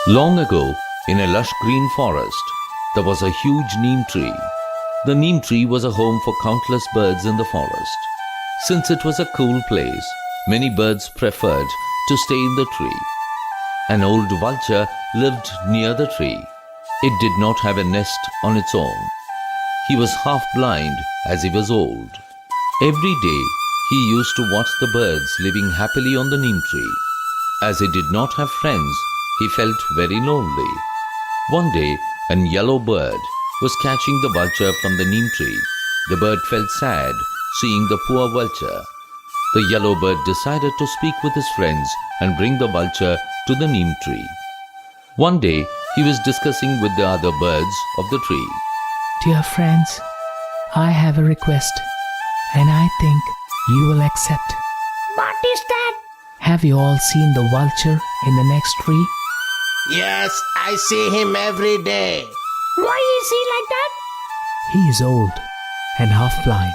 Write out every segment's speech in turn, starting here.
Long ago, in a lush green forest, there was a huge neem tree. The neem tree was a home for countless birds in the forest. Since it was a cool place, many birds preferred to stay in the tree. An old vulture lived near the tree. It did not have a nest on its own. He was half blind as he was old. Every day, he used to watch the birds living happily on the neem tree. As he did not have friends, he felt very lonely. One day, a yellow bird was catching the vulture from the neem tree. The bird felt sad seeing the poor vulture. The yellow bird decided to speak with his friends and bring the vulture to the neem tree. One day, he was discussing with the other birds of the tree. Dear friends, I have a request, and I think you will accept. What is that? Have you all seen the vulture in the next tree? Yes, I see him every day. Why is he like that? He is old and half blind.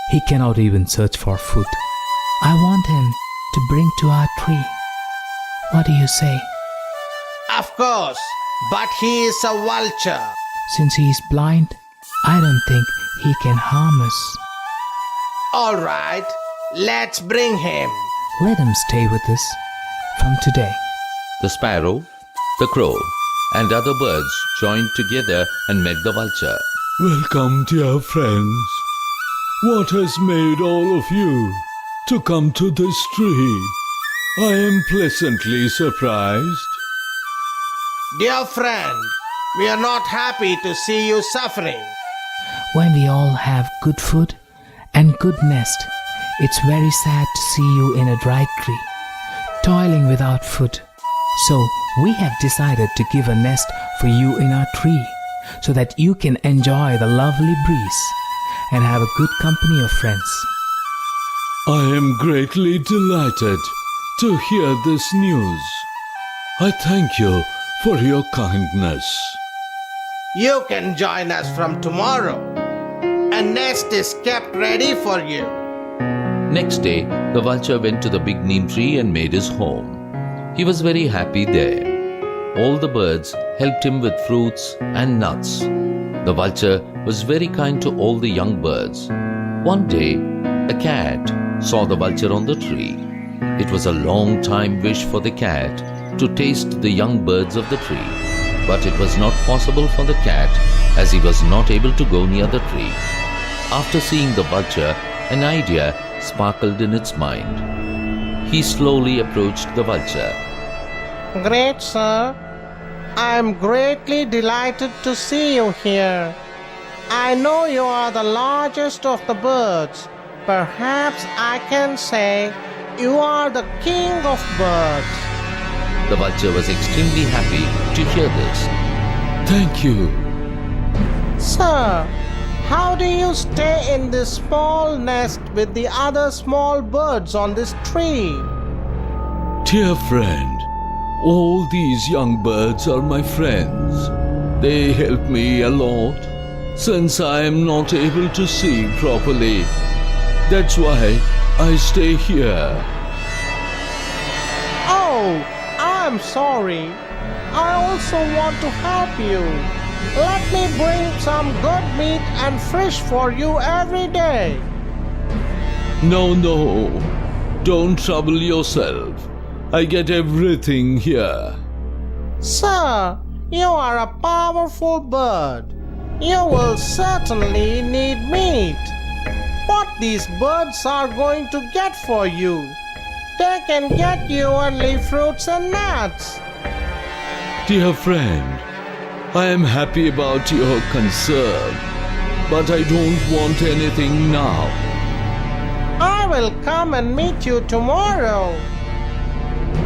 He cannot even search for food. I want him to bring to our tree. What do you say? Of course, but he is a vulture. Since he is blind, I don't think he can harm us. All right, let's bring him. Let him stay with us from today. The sparrow, the crow, and other birds joined together and met the vulture. Welcome, dear friends. What has made all of you to come to this tree? I am pleasantly surprised. Dear friend, we are not happy to see you suffering. When we all have good food and good nest, it's very sad to see you in a dry tree, toiling without food. So we have decided to give a nest for you in our tree so that you can enjoy the lovely breeze and have a good company of friends. I am greatly delighted to hear this news. I thank you for your kindness. You can join us from tomorrow. A nest is kept ready for you. Next day, the vulture went to the big neem tree and made his home. He was very happy there. All the birds helped him with fruits and nuts. The vulture was very kind to all the young birds. One day, a cat saw the vulture on the tree. It was a long time wish for the cat to taste the young birds of the tree. But it was not possible for the cat as he was not able to go near the tree. After seeing the vulture, an idea sparkled in its mind. He slowly approached the vulture. Great sir, I am greatly delighted to see you here. I know you are the largest of the birds. Perhaps I can say you are the king of birds. The vulture was extremely happy to hear this. Thank you. Sir, how do you stay in this small nest with the other small birds on this tree? Dear friend, all these young birds are my friends. They help me a lot since I am not able to see properly. That's why I stay here. Oh, I'm sorry. I also want to help you. Let me bring some good meat and fish for you every day. No, don't trouble yourself. I get everything here. Sir, you are a powerful bird. You will certainly need meat. What these birds are going to get for you? They can get you only fruits and nuts. Dear friend, I am happy about your concern, but I don't want anything now. I will come and meet you tomorrow.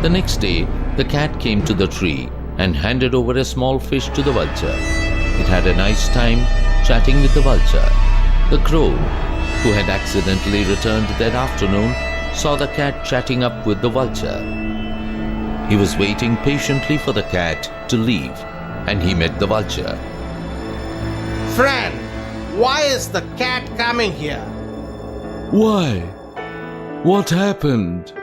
The next day, the cat came to the tree and handed over a small fish to the vulture. It had a nice time chatting with the vulture. The crow, who had accidentally returned that afternoon, saw the cat chatting up with the vulture. He was waiting patiently for the cat to leave, and he met the vulture. Friend, why is the cat coming here? Why? What happened?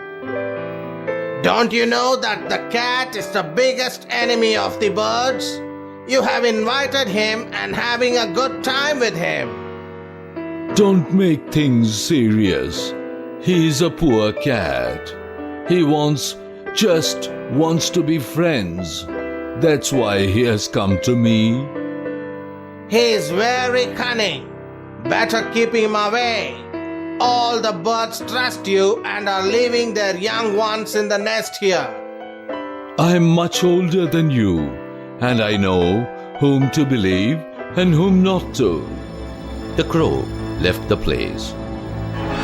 Don't you know that the cat is the biggest enemy of the birds? You have invited him and having a good time with him. Don't make things serious. He's a poor cat. He just wants to be friends. That's why he has come to me. He is very cunning. Better keep him away. All the birds trust you and are leaving their young ones in the nest here. I'm much older than you, and I know whom to believe and whom not to. The crow left the place.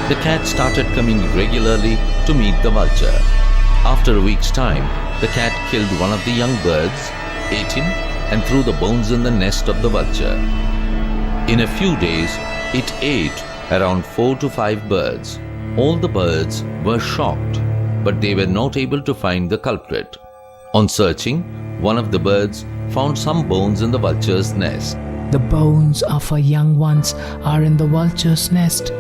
The cat started coming regularly to meet the vulture. After a week's time, the cat killed one of the young birds, ate him, and threw the bones in the nest of the vulture. In a few days, it ate around 4 to 5 birds. All the birds were shocked, but they were not able to find the culprit. On searching, one of the birds found some bones in the vulture's nest. The bones of our young ones are in the vulture's nest.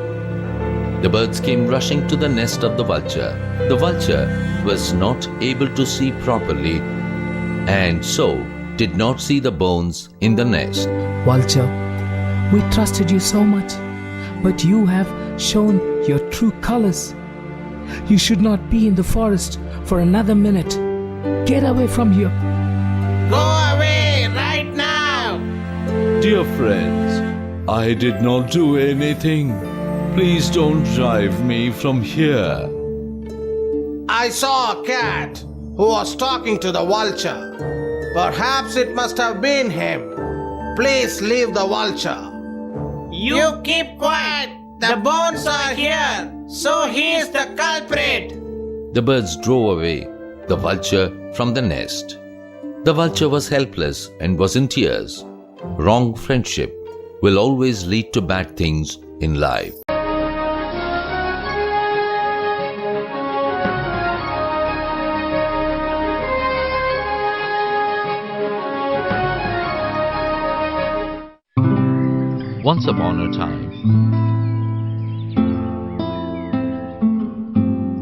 The birds came rushing to the nest of the vulture. The vulture was not able to see properly and so did not see the bones in the nest. Vulture, we trusted you so much, but you have shown your true colors. You should not be in the forest for another minute. Get away from here. Go away right now. Dear friends, I did not do anything. Please don't drive me from here. I saw a cat who was talking to the vulture. Perhaps it must have been him. Please leave the vulture. You keep quiet. The bones are here. So he is the culprit. The birds drove away the vulture from the nest. The vulture was helpless and was in tears. Wrong friendship will always lead to bad things in life. Once upon a time,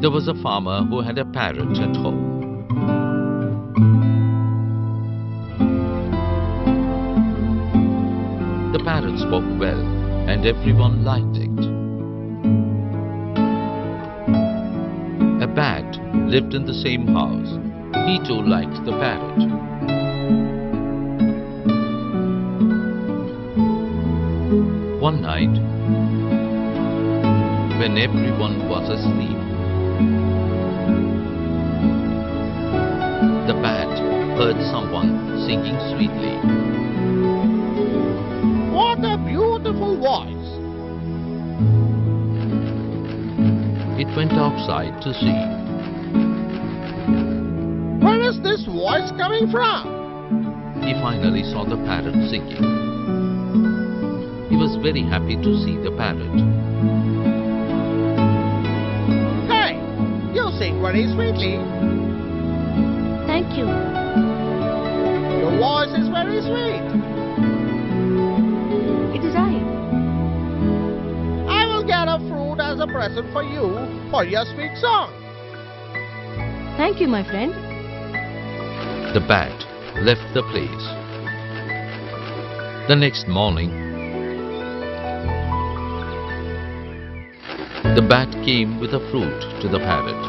there was a farmer who had a parrot at home. The parrot spoke well, and everyone liked it. A bat lived in the same house. He too liked the parrot. One night, when everyone was asleep, the bat heard someone singing sweetly. What a beautiful voice. It went outside to see. Where is this voice coming from? He finally saw the parrot singing. He was very happy to see the parrot. Hey, you sing very sweetly. Thank you. Your voice is very sweet. It is I. I will get a fruit as a present for you for your sweet song. Thank you, my friend. The bat left the place. The next morning, the bat came with a fruit to the parrot.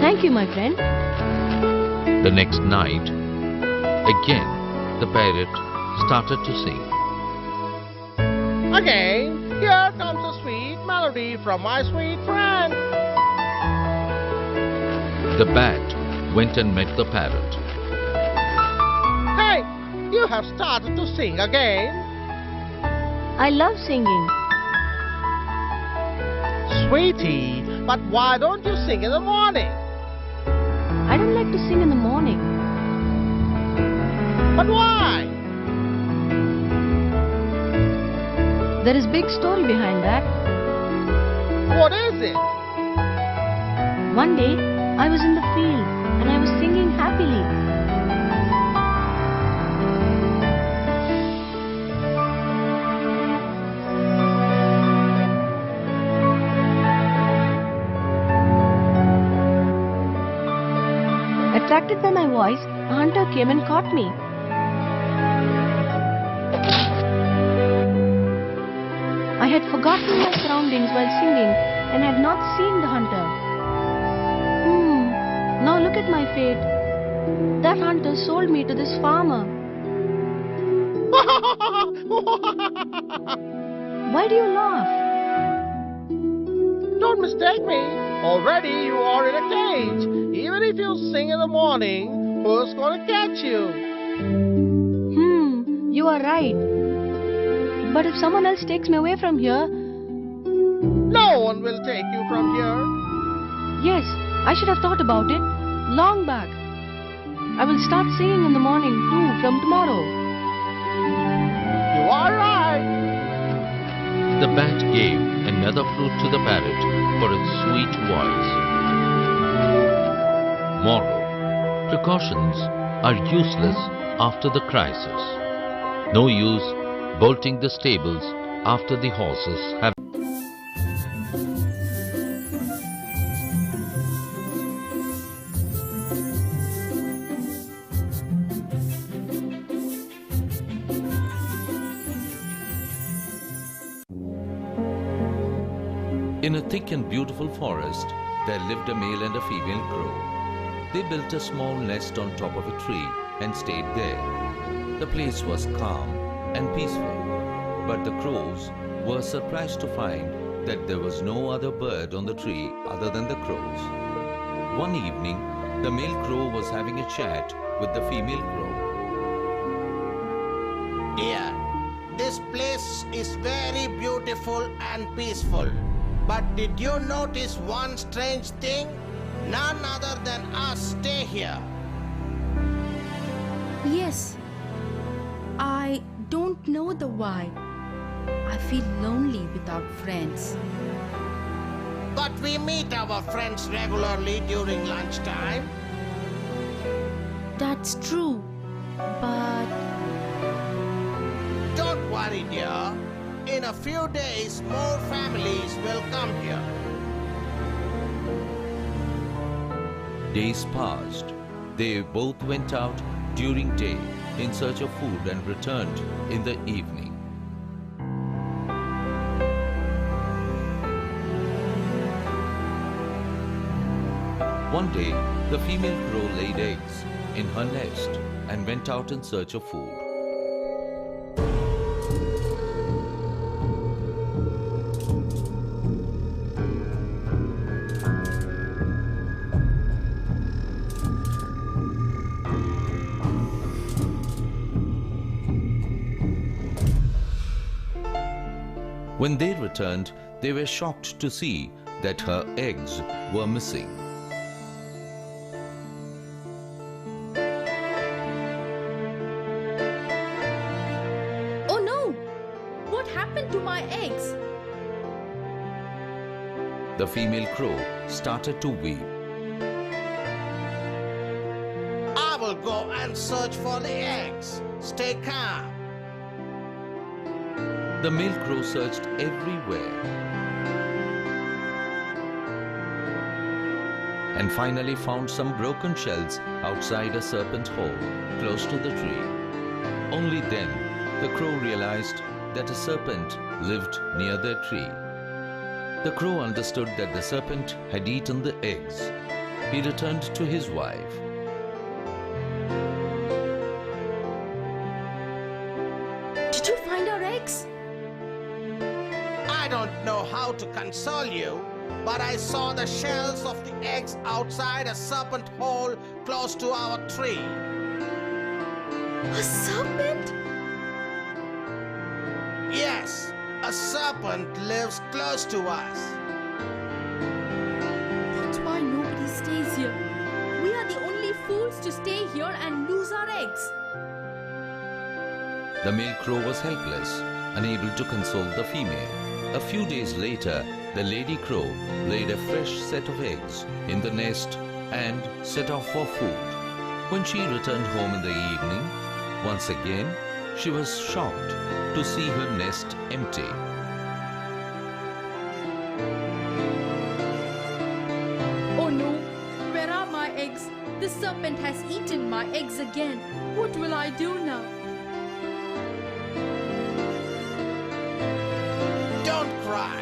Thank you, my friend. The next night, again, the parrot started to sing. Again, here comes a sweet melody from my sweet friend. The bat went and met the parrot. Hey, you have started to sing again. I love singing. Sweetie, but why don't you sing in the morning? I don't like to sing in the morning. But why? There is big story behind that. What is it? One day, I was in the field and I was singing happily. Attracted by my voice, a hunter came and caught me. I had forgotten my surroundings while singing and had not seen the hunter. Now look at my fate. That hunter sold me to this farmer. Why do you laugh? Don't mistake me. Already you are in a cage. Even if you sing in the morning, who's gonna catch you? You are right. But if someone else takes me away from here, No one will take you from here. yes, I should have thought about it long back. I will start singing in the morning too from tomorrow. You are right. The bat gave another fruit to the parrot for its sweet voice. Moral: precautions are useless after the crisis. No use bolting the stables after the horses have. In a thick and beautiful forest, there lived a male and a female crow. They built a small nest on top of a tree and stayed there. The place was calm and peaceful, but the crows were surprised to find that there was no other bird on the tree other than the crows. One evening, the male crow was having a chat with the female crow. Dear, this place is very beautiful and peaceful. But did you notice one strange thing? None other than us stay here. Yes. I don't know the why. I feel lonely without friends. But we meet our friends regularly during lunchtime. That's true. But Don't worry, dear. In a few days, more families will come here. Days passed. They both went out during day in search of food and returned in the evening. One day, the female crow laid eggs in her nest and went out in search of food. When they returned, they were shocked to see that her eggs were missing. oh no! What happened to my eggs? The female crow started to weep. I will go and search for the eggs. Stay calm. The male crow searched everywhere and finally found some broken shells outside a serpent hole close to the tree. Only then the crow realized that a serpent lived near their tree. The crow understood that the serpent had eaten the eggs. He returned to his wife. Did you find our eggs? I don't know how to console you, but I saw the shells of the eggs outside a serpent hole close to our tree. A serpent? Yes, a serpent lives close to us. That's why nobody stays here. We are the only fools to stay here and lose our eggs. The male crow was helpless, unable to console the female. A few days later, the lady crow laid a fresh set of eggs in the nest and set off for food. When she returned home in the evening, once again she was shocked to see her nest empty. Oh no, where are my eggs? The serpent has eaten my eggs again. What will I do now? Don't cry.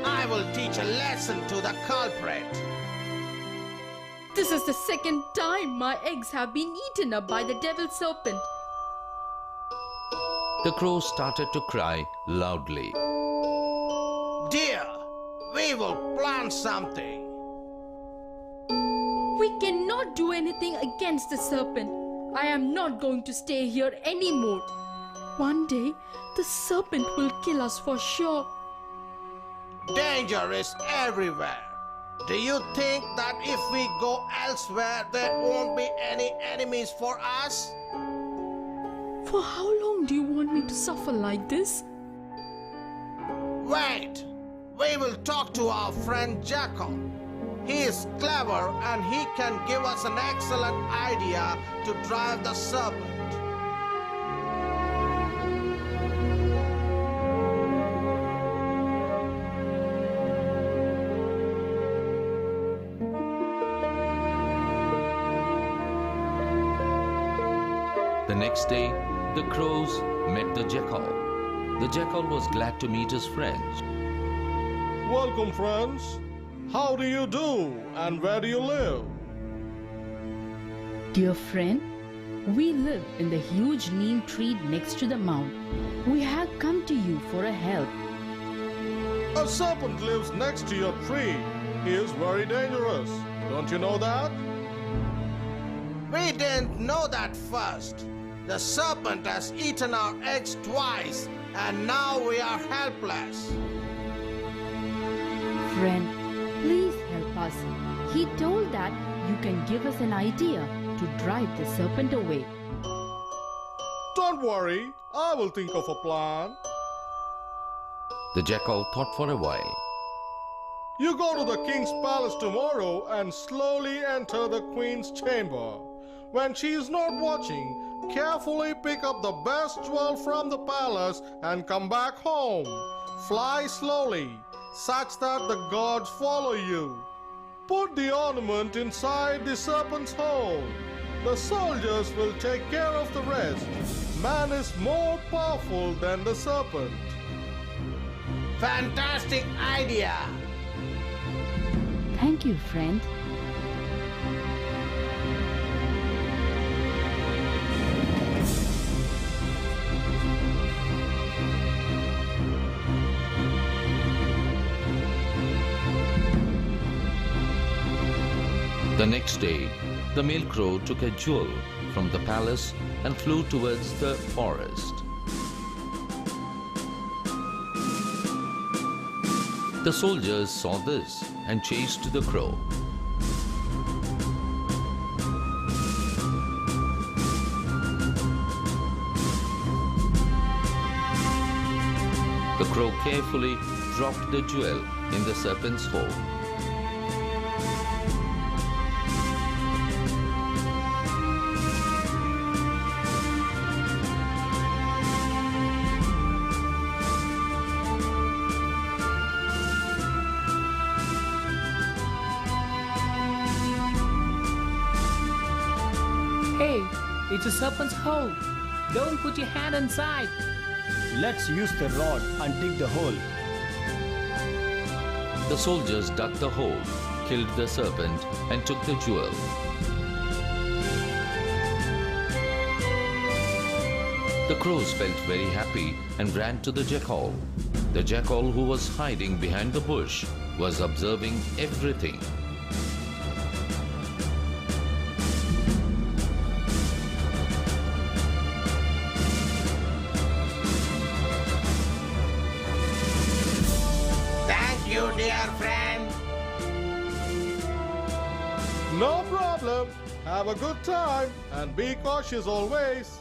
I will teach a lesson to the culprit. This is the second time my eggs have been eaten up by the devil serpent. The crow started to cry loudly. Dear, we will plan something. We cannot do anything against the serpent. I am not going to stay here anymore. One day, the serpent will kill us for sure. Danger is everywhere. Do you think that if we go elsewhere, there won't be any enemies for us? For how long do you want me to suffer like this? Wait, we will talk to our friend Jackal. He is clever and he can give us an excellent idea to drive the serpent. The next day, the crows met the jackal. The jackal was glad to meet his friends. Welcome, friends. How do you do and where do you live? Dear friend, we live in the huge neem tree next to the mount. We have come to you for a help. A serpent lives next to your tree. He is very dangerous. Don't you know that? We didn't know that first. The serpent has eaten our eggs twice and now we are helpless. Friend, please help us. He told that you can give us an idea to drive the serpent away. Don't worry, I will think of a plan. The jackal thought for a while. You go to the king's palace tomorrow and slowly enter the queen's chamber. When she is not watching, carefully pick up the best jewel from the palace and come back home. Fly slowly, such that the gods follow you. Put the ornament inside the serpent's hole. The soldiers will take care of the rest. Man is more powerful than the serpent. Fantastic idea! Thank you, friend. The next day, the male crow took a jewel from the palace and flew towards the forest. The soldiers saw this and chased the crow. The crow carefully dropped the jewel in the serpent's hole. Hey, it's a serpent's hole. Don't put your hand inside. Let's use the rod and dig the hole. The soldiers dug the hole, killed the serpent, and took the jewel. The crows felt very happy and ran to the jackal. The jackal, who was hiding behind the bush, was observing everything. Thank you, dear friend. No problem. Have a good time and be cautious always.